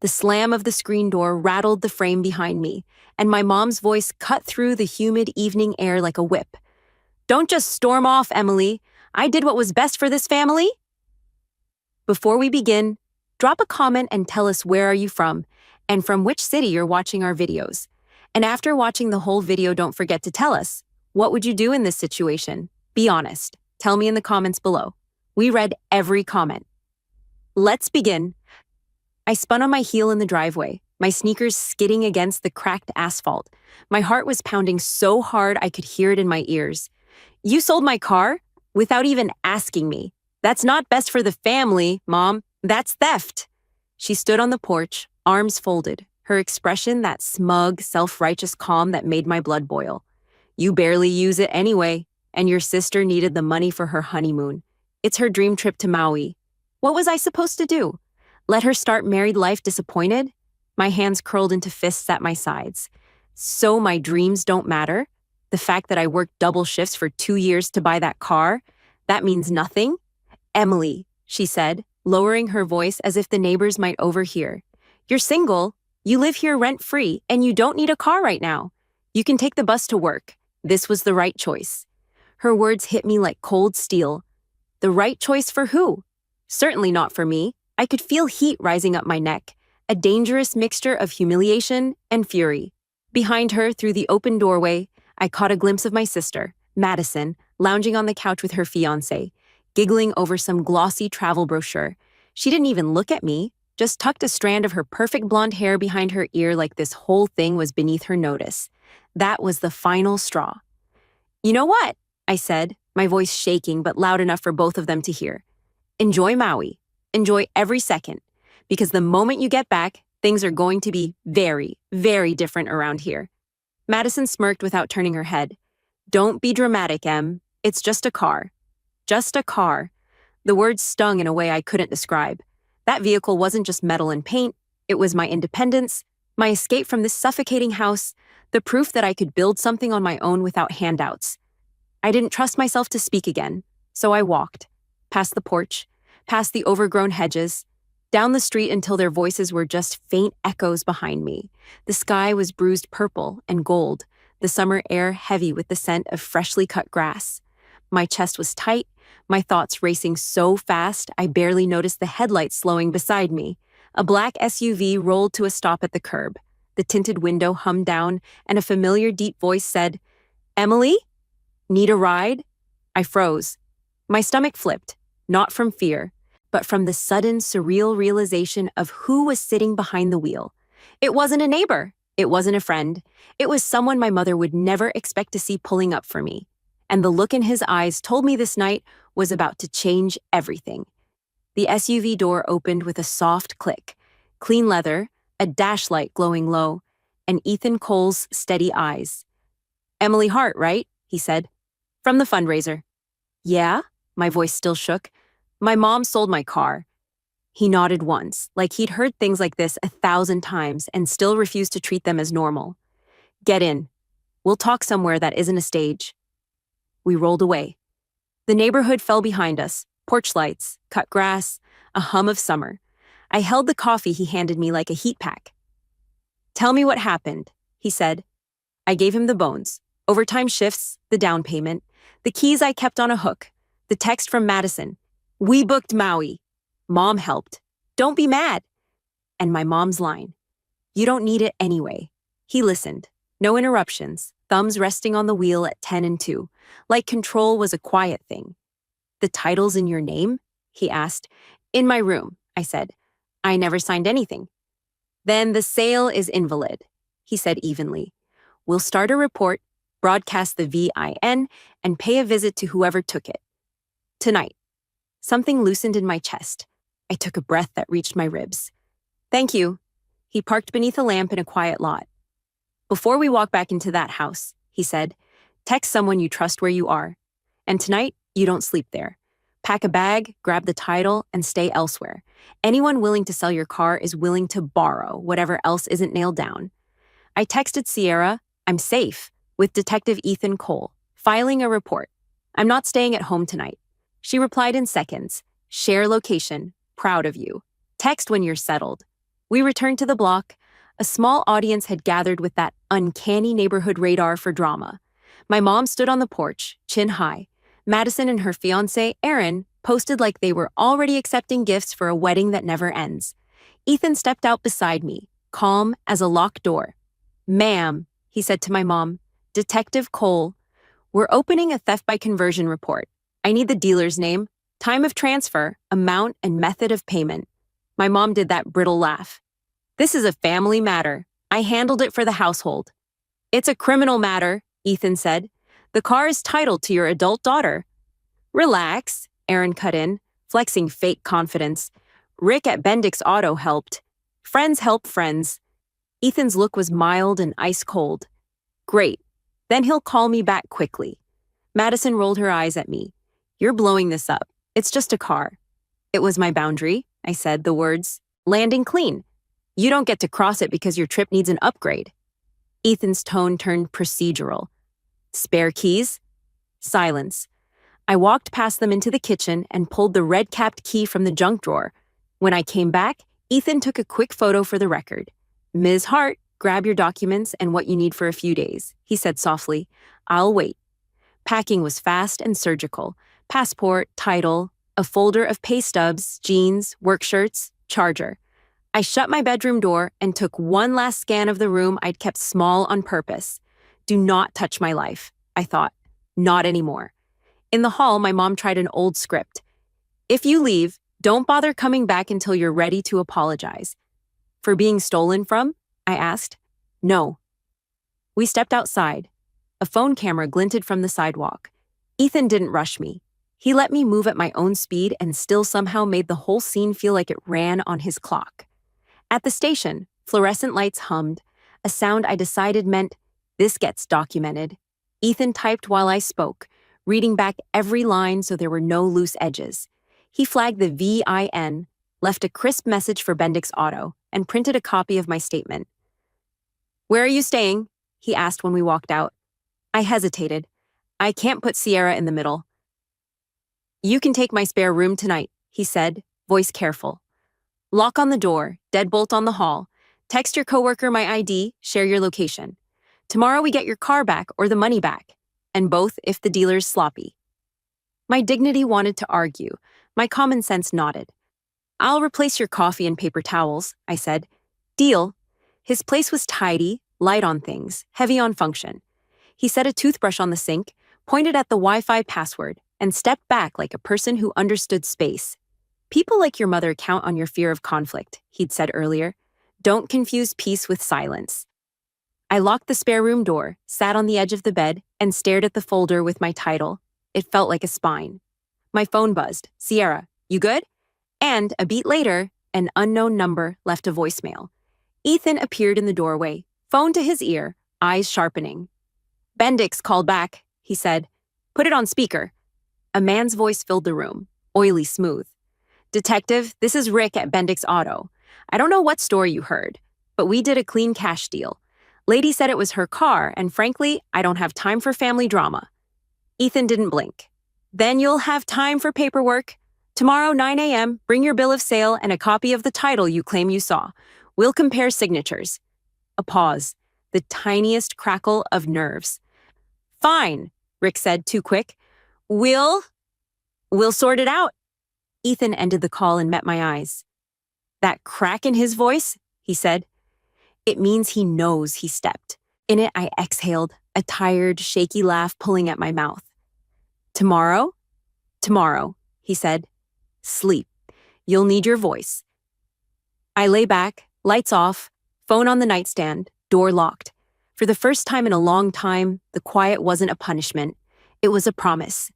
The slam of the screen door rattled the frame behind me, and my mom's voice cut through the humid evening air like a whip. "Don't just storm off, Emily. I did what was best for this family." Before we begin, drop a comment and tell us where are you from and from which city you're watching our videos. And after watching the whole video, don't forget to tell us, what would you do in this situation? Be honest. Tell me in the comments below. We read every comment. Let's begin. I spun on my heel in the driveway, my sneakers skidding against the cracked asphalt. My heart was pounding so hard I could hear it in my ears. "You sold my car? Without even asking me. That's not best for the family, Mom. That's theft." She stood on the porch, arms folded, her expression that smug, self-righteous calm that made my blood boil. "You barely use it anyway, and your sister needed the money for her honeymoon. It's her dream trip to Maui. What was I supposed to do? Let her start married life disappointed?" My hands curled into fists at my sides. "So my dreams don't matter? The fact that I worked double shifts for 2 years to buy that car, that means nothing?" "Emily," she said, lowering her voice as if the neighbors might overhear. "You're single, you live here rent-free, and you don't need a car right now. You can take the bus to work. This was the right choice." Her words hit me like cold steel. The right choice for who? Certainly not for me. I could feel heat rising up my neck, a dangerous mixture of humiliation and fury. Behind her, through the open doorway, I caught a glimpse of my sister, Madison, lounging on the couch with her fiancé, giggling over some glossy travel brochure. She didn't even look at me, just tucked a strand of her perfect blonde hair behind her ear like this whole thing was beneath her notice. That was the final straw. "You know what?" I said, my voice shaking but loud enough for both of them to hear. "Enjoy Maui. Enjoy every second, because the moment you get back, things are going to be very, very different around here." Madison smirked without turning her head. "Don't be dramatic, Em. It's just a car." Just a car. The words stung in a way I couldn't describe. That vehicle wasn't just metal and paint. It was my independence, my escape from this suffocating house, the proof that I could build something on my own without handouts. I didn't trust myself to speak again, so I walked. Past the porch, past the overgrown hedges, down the street until their voices were just faint echoes behind me. The sky was bruised purple and gold, the summer air heavy with the scent of freshly cut grass. My chest was tight, my thoughts racing so fast I barely noticed the headlights slowing beside me. A black SUV rolled to a stop at the curb. The tinted window hummed down, and a familiar deep voice said, "Emily? Need a ride?" I froze. My stomach flipped, not from fear, but from the sudden, surreal realization of who was sitting behind the wheel. It wasn't a neighbor. It wasn't a friend. It was someone my mother would never expect to see pulling up for me. And the look in his eyes told me this night was about to change everything. The SUV door opened with a soft click. Clean leather, a dash light glowing low, and Ethan Cole's steady eyes. "Emily Hart, right?" he said. "From the fundraiser." "Yeah?" My voice still shook. "My mom sold my car." He nodded once, like he'd heard things like this 1,000 times and still refused to treat them as normal. "Get in. We'll talk somewhere that isn't a stage." We rolled away. The neighborhood fell behind us, porch lights, cut grass, a hum of summer. I held the coffee he handed me like a heat pack. "Tell me what happened," he said. I gave him the bones. Overtime shifts, the down payment, the keys I kept on a hook, the text from Madison. "We booked Maui. Mom helped. Don't be mad." And my mom's line. "You don't need it anyway." He listened. No interruptions, thumbs resting on the wheel at 10 and 2, like control was a quiet thing. "The title's in your name?" he asked. "In my room," I said. "I never signed anything." "Then the sale is invalid," he said evenly. "We'll start a report, broadcast the VIN, and pay a visit to whoever took it. Tonight." Something loosened in my chest. I took a breath that reached my ribs. "Thank you." He parked beneath a lamp in a quiet lot. "Before we walk back into that house," he said, "text someone you trust where you are. And tonight, you don't sleep there. Pack a bag, grab the title, and stay elsewhere. Anyone willing to sell your car is willing to borrow whatever else isn't nailed down." I texted Sierra, "I'm safe," with Detective Ethan Cole, filing a report. "I'm not staying at home tonight." She replied in seconds, "Share location, proud of you. Text when you're settled." We returned to the block. A small audience had gathered with that uncanny neighborhood radar for drama. My mom stood on the porch, chin high. Madison and her fiancé, Aaron, posted like they were already accepting gifts for a wedding that never ends. Ethan stepped out beside me, calm as a locked door. "Ma'am," he said to my mom, "Detective Cole, we're opening a theft by conversion report. I need the dealer's name, time of transfer, amount, and method of payment." My mom did that brittle laugh. "This is a family matter. I handled it for the household." "It's a criminal matter," Ethan said. "The car is titled to your adult daughter." "Relax," Aaron cut in, flexing fake confidence. "Rick at Bendix Auto helped. Friends help friends." Ethan's look was mild and ice cold. "Great. Then he'll call me back quickly." Madison rolled her eyes at me. "You're blowing this up. It's just a car." "It was my boundary," I said, the words landing clean. "You don't get to cross it because your trip needs an upgrade." Ethan's tone turned procedural. "Spare keys?" Silence. I walked past them into the kitchen and pulled the red-capped key from the junk drawer. When I came back, Ethan took a quick photo for the record. "Ms. Hart, grab your documents and what you need for a few days," he said softly. "I'll wait." Packing was fast and surgical. Passport, title, a folder of pay stubs, jeans, work shirts, charger. I shut my bedroom door and took one last scan of the room I'd kept small on purpose. Do not touch my life, I thought. Not anymore. In the hall, my mom tried an old script. "If you leave, don't bother coming back until you're ready to apologize." "For being stolen from?" I asked. "No." We stepped outside. A phone camera glinted from the sidewalk. Ethan didn't rush me. He let me move at my own speed and still somehow made the whole scene feel like it ran on his clock. At the station, fluorescent lights hummed, a sound I decided meant, "This gets documented." Ethan typed while I spoke, reading back every line so there were no loose edges. He flagged the VIN, left a crisp message for Bendix Auto, and printed a copy of my statement. "Where are you staying?" he asked when we walked out. I hesitated. I can't put Sierra in the middle. "You can take my spare room tonight," he said, voice careful. "Lock on the door, deadbolt on the hall. Text your coworker my ID, share your location. Tomorrow we get your car back or the money back, and both if the dealer's sloppy." My dignity wanted to argue. My common sense nodded. "I'll replace your coffee and paper towels," I said. "Deal." His place was tidy, light on things, heavy on function. He set a toothbrush on the sink, pointed at the Wi-Fi password, and stepped back like a person who understood space. "People like your mother count on your fear of conflict," he'd said earlier. "Don't confuse peace with silence." I locked the spare room door, sat on the edge of the bed, and stared at the folder with my title. It felt like a spine. My phone buzzed. "Sierra, you good?" And, a beat later, an unknown number left a voicemail. Ethan appeared in the doorway, phone to his ear, eyes sharpening. "Bendix called back," he said. "Put it on speaker." A man's voice filled the room, oily smooth. "Detective, this is Rick at Bendix Auto. I don't know what story you heard, but we did a clean cash deal. Lady said it was her car, and frankly, I don't have time for family drama." Ethan didn't blink. "Then you'll have time for paperwork. Tomorrow, 9 a.m., bring your bill of sale and a copy of the title you claim you saw. We'll compare signatures." A pause, the tiniest crackle of nerves. "Fine," Rick said, too quick. We'll sort it out." Ethan ended the call and met my eyes. "That crack in his voice?" he said. "It means he knows he stepped." In it, I exhaled, a tired, shaky laugh pulling at my mouth. "Tomorrow?" "Tomorrow," he said. "Sleep. You'll need your voice." I lay back, lights off, phone on the nightstand, door locked. For the first time in a long time, the quiet wasn't a punishment. It was a promise.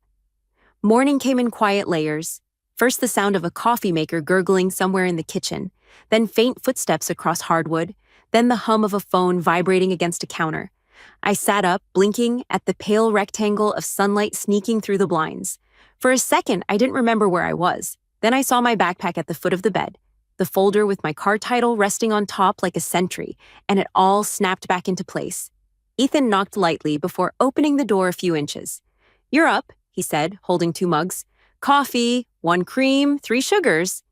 Morning came in quiet layers. First the sound of a coffee maker gurgling somewhere in the kitchen, then faint footsteps across hardwood, then the hum of a phone vibrating against a counter. I sat up, blinking at the pale rectangle of sunlight sneaking through the blinds. For a second, I didn't remember where I was. Then I saw my backpack at the foot of the bed, the folder with my car title resting on top like a sentry, and it all snapped back into place. Ethan knocked lightly before opening the door a few inches. "You're up," he said, holding 2 mugs. "Coffee, 1 cream, 3 sugars."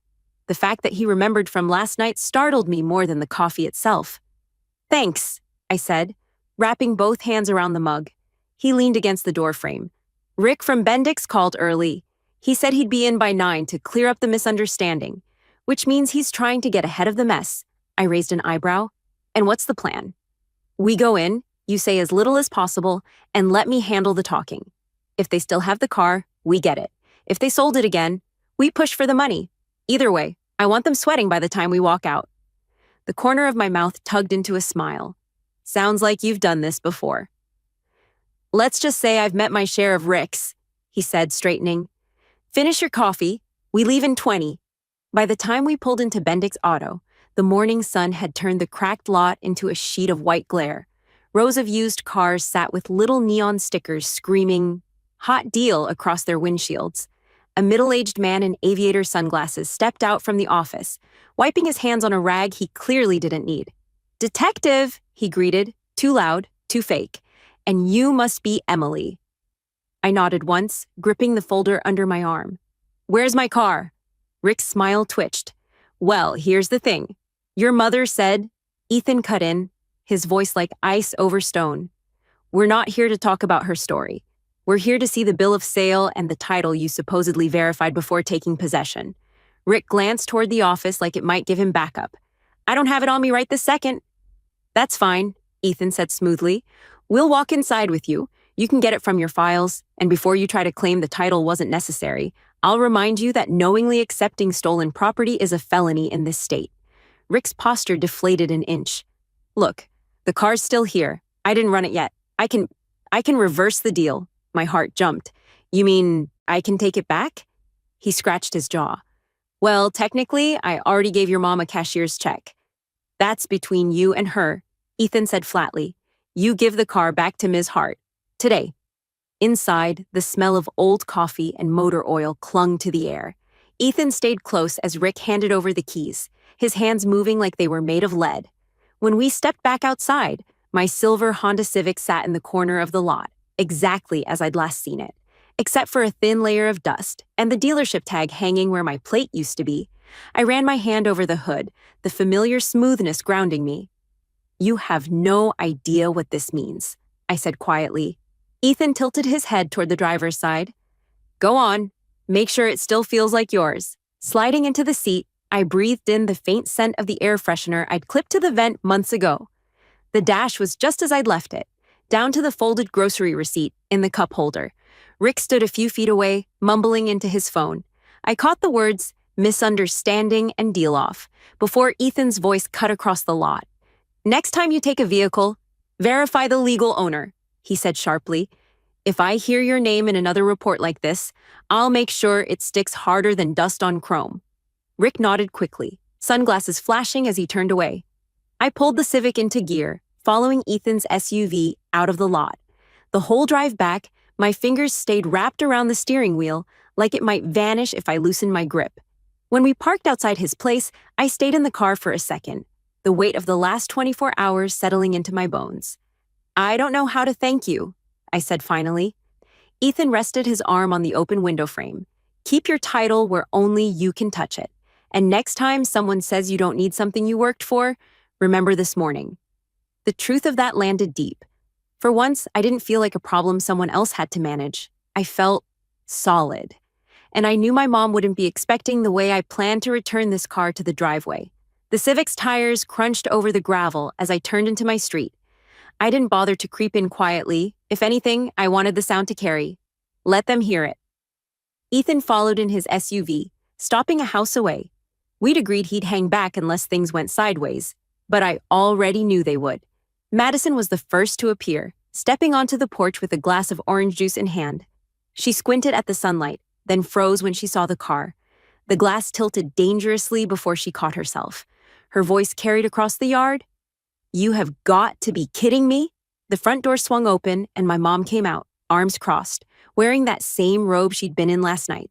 The fact that he remembered from last night startled me more than the coffee itself. Thanks, I said, wrapping both hands around the mug. He leaned against the doorframe. Rick from Bendix called early. He said he'd be in by 9 to clear up the misunderstanding, which means he's trying to get ahead of the mess. I raised an eyebrow. And what's the plan? We go in, you say as little as possible, and let me handle the talking. If they still have the car, we get it. If they sold it again, we push for the money. Either way, I want them sweating by the time we walk out. The corner of my mouth tugged into a smile. Sounds like you've done this before. Let's just say I've met my share of Ricks, he said, straightening. Finish your coffee. We leave in 20. By the time we pulled into Bendix Auto, the morning sun had turned the cracked lot into a sheet of white glare. Rows of used cars sat with little neon stickers screaming, "Hot deal," across their windshields. A middle-aged man in aviator sunglasses stepped out from the office, wiping his hands on a rag he clearly didn't need. "Detective," he greeted, too loud, too fake. "And you must be Emily." I nodded once, gripping the folder under my arm. "Where's my car?" Rick's smile twitched. "Well, here's the thing. Your mother said," Ethan cut in, his voice like ice over stone. "We're not here to talk about her story. We're here to see the bill of sale and the title you supposedly verified before taking possession." Rick glanced toward the office like it might give him backup. "I don't have it on me right this second." "That's fine," Ethan said smoothly. "We'll walk inside with you. You can get it from your files, and before you try to claim the title wasn't necessary, I'll remind you that knowingly accepting stolen property is a felony in this state." Rick's posture deflated an inch. "Look, the car's still here. I didn't run it yet. I can reverse the deal." My heart jumped. "You mean I can take it back?" He scratched his jaw. "Well, technically, I already gave your mom a cashier's check." "That's between you and her," Ethan said flatly. "You give the car back to Ms. Hart. Today." Inside, the smell of old coffee and motor oil clung to the air. Ethan stayed close as Rick handed over the keys, his hands moving like they were made of lead. When we stepped back outside, my silver Honda Civic sat in the corner of the lot, exactly as I'd last seen it, except for a thin layer of dust and the dealership tag hanging where my plate used to be. I ran my hand over the hood, the familiar smoothness grounding me. "You have no idea what this means," I said quietly. Ethan tilted his head toward the driver's side. "Go on. Make sure it still feels like yours." Sliding into the seat, I breathed in the faint scent of the air freshener I'd clipped to the vent months ago. The dash was just as I'd left it, down to the folded grocery receipt in the cup holder. Rick stood a few feet away, mumbling into his phone. I caught the words, "misunderstanding" and "deal off," before Ethan's voice cut across the lot. "Next time you take a vehicle, verify the legal owner," he said sharply. "If I hear your name in another report like this, I'll make sure it sticks harder than dust on chrome." Rick nodded quickly, sunglasses flashing as he turned away. I pulled the Civic into gear, following Ethan's SUV out of the lot. The whole drive back, my fingers stayed wrapped around the steering wheel like it might vanish if I loosened my grip. When we parked outside his place, I stayed in the car for a second, the weight of the last 24 hours settling into my bones. "I don't know how to thank you," I said finally. Ethan rested his arm on the open window frame. "Keep your title where only you can touch it. And next time someone says you don't need something you worked for, remember this morning." The truth of that landed deep. For once, I didn't feel like a problem someone else had to manage. I felt solid. And I knew my mom wouldn't be expecting the way I planned to return this car to the driveway. The Civic's tires crunched over the gravel as I turned into my street. I didn't bother to creep in quietly. If anything, I wanted the sound to carry. Let them hear it. Ethan followed in his SUV, stopping a house away. We'd agreed he'd hang back unless things went sideways, but I already knew they would. Madison was the first to appear, stepping onto the porch with a glass of orange juice in hand. She squinted at the sunlight, then froze when she saw the car. The glass tilted dangerously before she caught herself. Her voice carried across the yard. "You have got to be kidding me." The front door swung open and my mom came out, arms crossed, wearing that same robe she'd been in last night.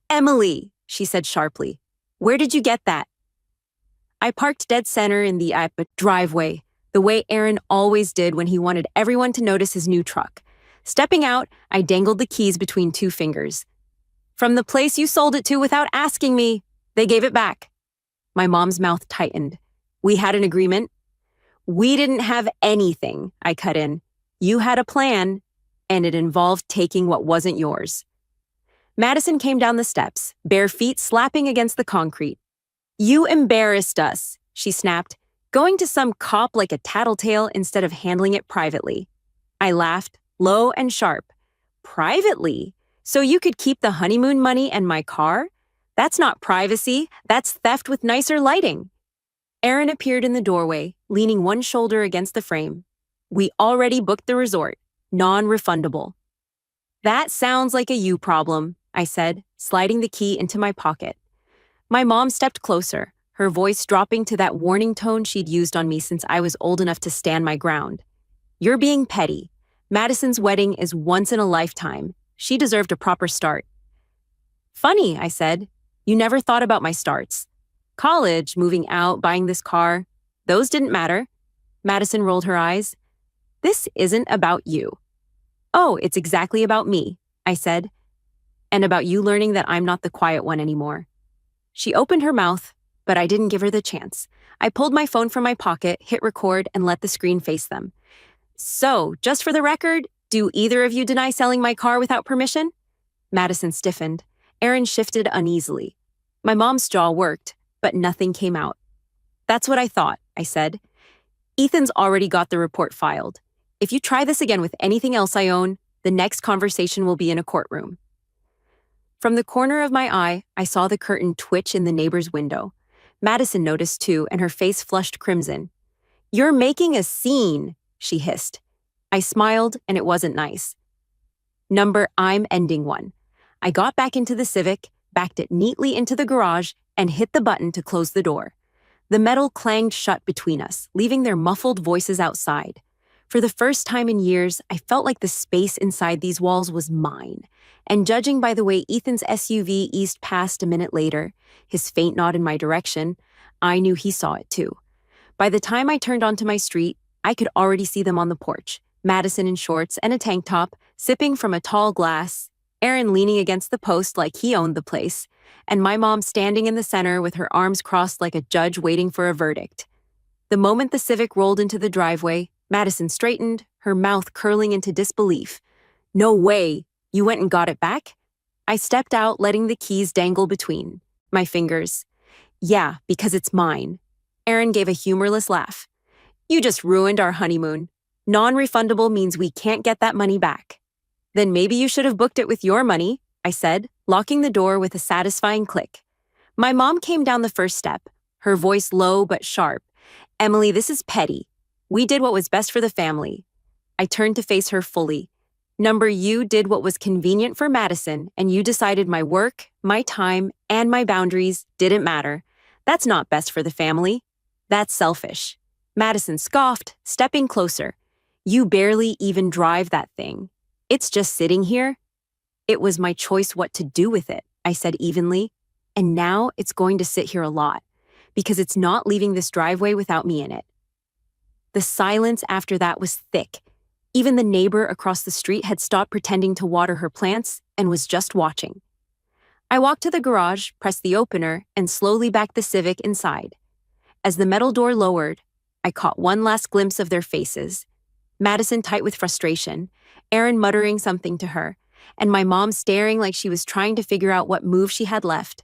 "Emily," she said sharply, "where did you get that?" I parked dead center in the driveway, the way Aaron always did when he wanted everyone to notice his new truck. Stepping out, I dangled the keys between two fingers. "From the place you sold it to without asking me. They gave it back." My mom's mouth tightened. We had an agreement. We didn't have anything, I cut in. You had a plan, and it involved taking what wasn't yours. Madison came down the steps, bare feet slapping against the concrete. You embarrassed us, she snapped, going to some cop like a tattletale instead of handling it privately. I laughed, low and sharp. Privately? So you could keep the honeymoon money and my car? That's not privacy, that's theft with nicer lighting. Aaron appeared in the doorway, leaning one shoulder against the frame. We already booked the resort, non-refundable. That sounds like a you problem, I said, sliding the key into my pocket. My mom stepped closer, her voice dropping to that warning tone she'd used on me since I was old enough to stand my ground. You're being petty. Madison's wedding is once in a lifetime. She deserved a proper start. Funny, I said. You never thought about my starts. College, moving out, buying this car. Those didn't matter. Madison rolled her eyes. This isn't about you. Oh, it's exactly about me, I said. And about you learning that I'm not the quiet one anymore. She opened her mouth, but I didn't give her the chance. I pulled my phone from my pocket, hit record, and let the screen face them. So, just for the record, do either of you deny selling my car without permission? Madison stiffened. Aaron shifted uneasily. My mom's jaw worked, but nothing came out. That's what I thought, I said. Ethan's already got the report filed. If you try this again with anything else I own, the next conversation will be in a courtroom. From the corner of my eye, I saw the curtain twitch in the neighbor's window. Madison noticed too, and her face flushed crimson. You're making a scene, she hissed. I smiled, and it wasn't nice. I'm ending one. I got back into the Civic, backed it neatly into the garage, and hit the button to close the door. The metal clanged shut between us, leaving their muffled voices outside. For the first time in years, I felt like the space inside these walls was mine. And judging by the way Ethan's SUV eased past a minute later, his faint nod in my direction, I knew he saw it too. By the time I turned onto my street, I could already see them on the porch, Madison in shorts and a tank top, sipping from a tall glass, Aaron leaning against the post like he owned the place, and my mom standing in the center with her arms crossed like a judge waiting for a verdict. The moment the Civic rolled into the driveway, Madison straightened, her mouth curling into disbelief. No way! You went and got it back? I stepped out, letting the keys dangle between my fingers. Yeah, because it's mine. Aaron gave a humorless laugh. You just ruined our honeymoon. Non-refundable means we can't get that money back. Then maybe you should have booked it with your money, I said, locking the door with a satisfying click. My mom came down the first step, her voice low but sharp. Emily, this is petty. We did what was best for the family. I turned to face her fully. You did what was convenient for Madison, and you decided my work, my time, and my boundaries didn't matter. That's not best for the family. That's selfish. Madison scoffed, stepping closer. You barely even drive that thing. It's just sitting here. It was my choice what to do with it, I said evenly. And now it's going to sit here a lot, because it's not leaving this driveway without me in it. The silence after that was thick. Even the neighbor across the street had stopped pretending to water her plants and was just watching. I walked to the garage, pressed the opener, and slowly backed the Civic inside. As the metal door lowered, I caught one last glimpse of their faces. Madison tight with frustration, Aaron muttering something to her, and my mom staring like she was trying to figure out what move she had left.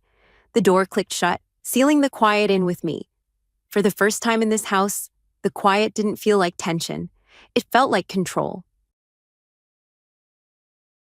The door clicked shut, sealing the quiet in with me. For the first time in this house, the quiet didn't feel like tension. It felt like control.